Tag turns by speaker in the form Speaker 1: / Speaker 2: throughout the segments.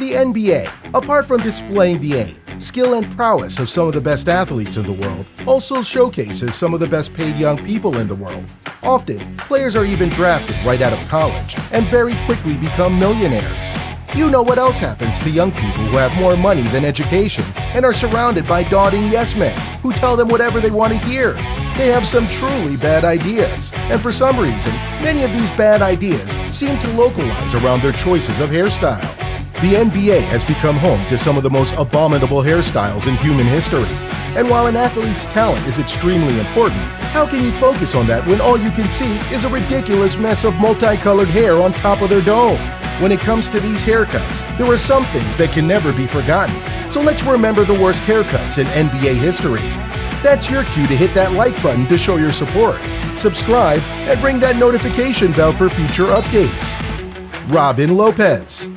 Speaker 1: The NBA, apart from displaying the aim, skill and prowess of some of the best athletes in the world, also showcases some of the best paid young people in the world. Often, players are even drafted right out of college and very quickly become millionaires. You know what else happens to young people who have more money than education and are surrounded by doting yes men who tell them whatever they want to hear. They have some truly bad ideas, and for some reason, many of these bad ideas seem to localize around their choices of hairstyle. The NBA has become home to some of the most abominable hairstyles in human history. And while an athlete's talent is extremely important, how can you focus on that when all you can see is a ridiculous mess of multicolored hair on top of their dome? When it comes to these haircuts, there are some things that can never be forgotten. So let's remember the worst haircuts in NBA history. That's your cue to hit that like button to show your support. Subscribe and ring that notification bell for future updates. Robin Lopez.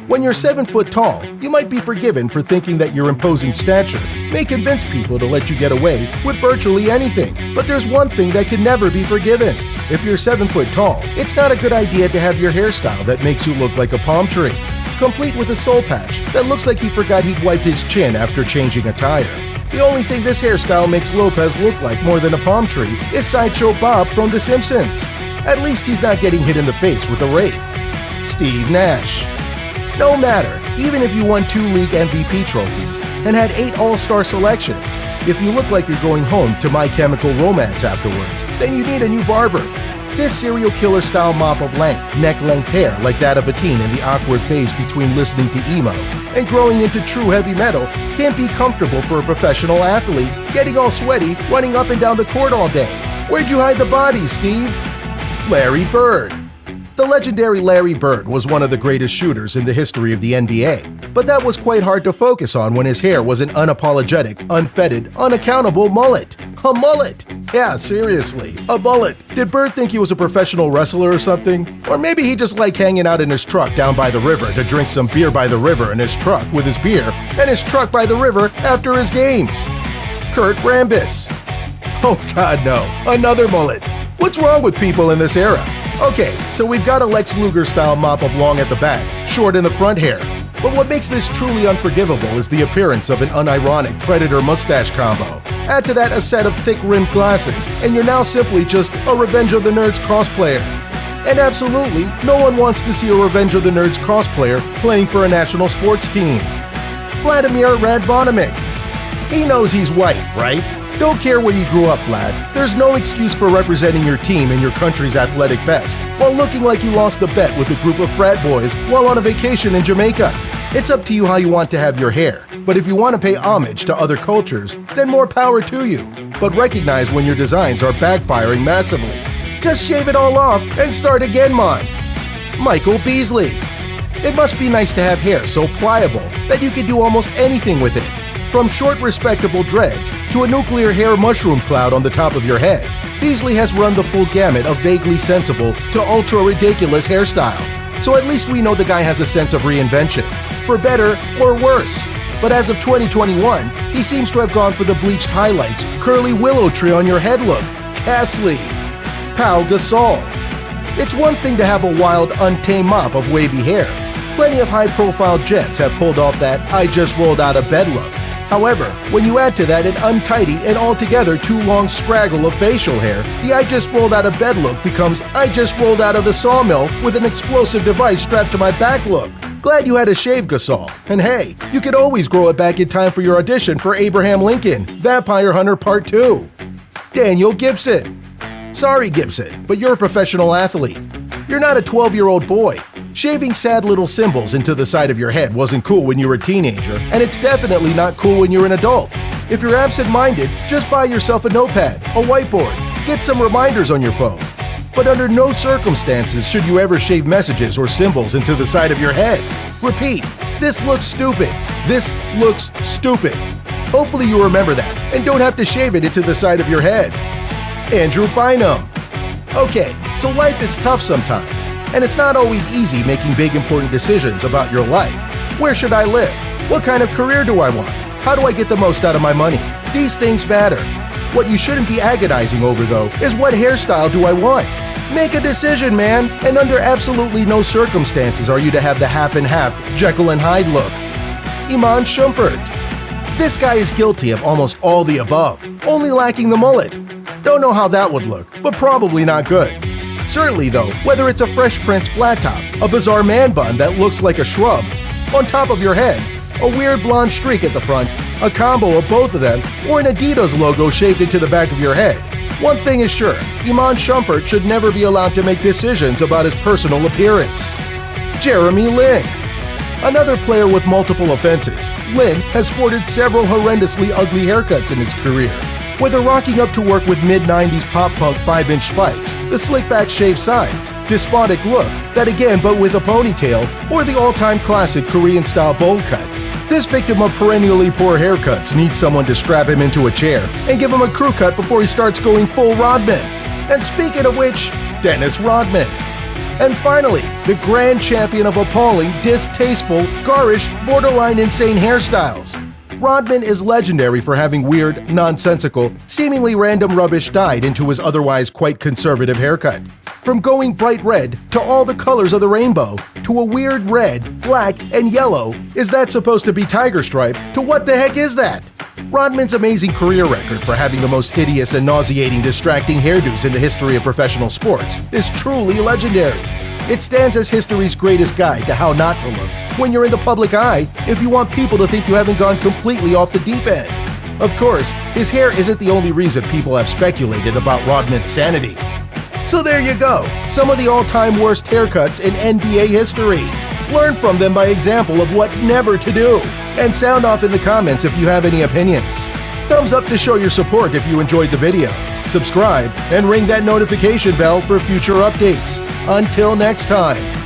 Speaker 1: When you're 7 foot tall, you might be forgiven for thinking that your imposing stature may convince people to let you get away with virtually anything. But there's one thing that can never be forgiven. If you're 7 foot tall, it's not a good idea to have your hairstyle that makes you look like a palm tree, complete with a soul patch that looks like he forgot he'd wiped his chin after changing a tire. The only thing this hairstyle makes Lopez look like more than a palm tree is Sideshow Bob from The Simpsons. At least he's not getting hit in the face with a rake. Steve Nash. No matter, even if you won 2 league MVP trophies and had 8 All-Star selections, if you look like you're going home to My Chemical Romance afterwards, then you need a new barber. This serial killer style mop of neck-length hair like that of a teen in the awkward phase between listening to emo and growing into true heavy metal can't be comfortable for a professional athlete getting all sweaty running up and down the court all day. Where'd you hide the bodies, Steve? Larry Bird. The legendary Larry Bird was one of the greatest shooters in the history of the NBA, but that was quite hard to focus on when his hair was an unapologetic, unfettered, unaccountable mullet. A mullet! Yeah, seriously, a mullet. Did Bird think he was a professional wrestler or something? Or maybe he just liked hanging out in his truck down by the river to drink some beer by the river in his truck with his beer and his truck by the river after his games. Kurt Rambis. Oh God, no, another mullet. What's wrong with people in this era? Okay, so we've got a Lex Luger-style mop of long at the back, short in the front hair. But what makes this truly unforgivable is the appearance of an unironic Predator mustache combo. Add to that a set of thick-rimmed glasses, and you're now simply just a Revenge of the Nerds cosplayer. And absolutely, no one wants to see a Revenge of the Nerds cosplayer playing for a national sports team. Vladimir Radvanovic. He knows he's white, right? Don't care where you grew up, Vlad. There's no excuse for representing your team in your country's athletic best while looking like you lost a bet with a group of frat boys while on a vacation in Jamaica. It's up to you how you want to have your hair, but if you want to pay homage to other cultures, then more power to you. But recognize when your designs are backfiring massively. Just shave it all off and start again, man. Michael Beasley. It must be nice to have hair so pliable that you can do almost anything with it. From short, respectable dreads to a nuclear hair mushroom cloud on the top of your head, Beasley has run the full gamut of vaguely sensible to ultra-ridiculous hairstyle. So at least we know the guy has a sense of reinvention, for better or worse. But as of 2021, he seems to have gone for the bleached highlights, curly willow tree on your head look. Ghastly. Pau Gasol. It's one thing to have a wild, untamed mop of wavy hair. Plenty of high-profile Jets have pulled off that I just rolled out of bed look. However, when you add to that an untidy and altogether too long scraggle of facial hair, the I just rolled out of bed look becomes I just rolled out of the sawmill with an explosive device strapped to my back look. Glad you had to shave, Gasol. And hey, you could always grow it back in time for your audition for Abraham Lincoln, Vampire Hunter Part 2. Daniel Gibson. Sorry, Gibson, but you're a professional athlete. You're not a 12-year-old boy. Shaving sad little symbols into the side of your head wasn't cool when you were a teenager, and it's definitely not cool when you're an adult. If you're absent-minded, just buy yourself a notepad, a whiteboard, get some reminders on your phone. But under no circumstances should you ever shave messages or symbols into the side of your head. Repeat, this looks stupid. This looks stupid. Hopefully you remember that and don't have to shave it into the side of your head. Andrew Bynum. Okay, so life is tough sometimes. And it's not always easy making big important decisions about your life. Where should I live? What kind of career do I want? How do I get the most out of my money? These things matter. What you shouldn't be agonizing over, though, is what hairstyle do I want? Make a decision, man, and under absolutely no circumstances are you to have the half and half Jekyll and Hyde look. Iman Shumpert. This guy is guilty of almost all the above, only lacking the mullet. Don't know how that would look, but probably not good. Certainly though, whether it's a Fresh Prince flat top, a bizarre man bun that looks like a shrub, on top of your head, a weird blonde streak at the front, a combo of both of them, or an Adidas logo shaved into the back of your head, one thing is sure, Iman Shumpert should never be allowed to make decisions about his personal appearance. Jeremy Lin. Another player with multiple offenses, Lin has sported several horrendously ugly haircuts in his career. Whether rocking up to work with mid-90s pop-punk 5-inch spikes, the slick-back shaved sides, despotic look, that again but with a ponytail, or the all-time classic Korean-style bowl cut, this victim of perennially poor haircuts needs someone to strap him into a chair and give him a crew cut before he starts going full Rodman. And speaking of which, Dennis Rodman. And finally, the grand champion of appalling, distasteful, garish, borderline insane hairstyles. Rodman is legendary for having weird, nonsensical, seemingly random rubbish dyed into his otherwise quite conservative haircut. From going bright red to all the colors of the rainbow, to a weird red, black, and yellow, is that supposed to be tiger stripe, to what the heck is that? Rodman's amazing career record for having the most hideous and nauseating distracting hairdos in the history of professional sports is truly legendary. It stands as history's greatest guide to how not to look when you're in the public eye if you want people to think you haven't gone completely off the deep end. Of course, his hair isn't the only reason people have speculated about Rodman's sanity. So there you go, some of the all-time worst haircuts in NBA history. Learn from them by example of what never to do, and sound off in the comments if you have any opinions. Thumbs up to show your support if you enjoyed the video. Subscribe and ring that notification bell for future updates. Until next time.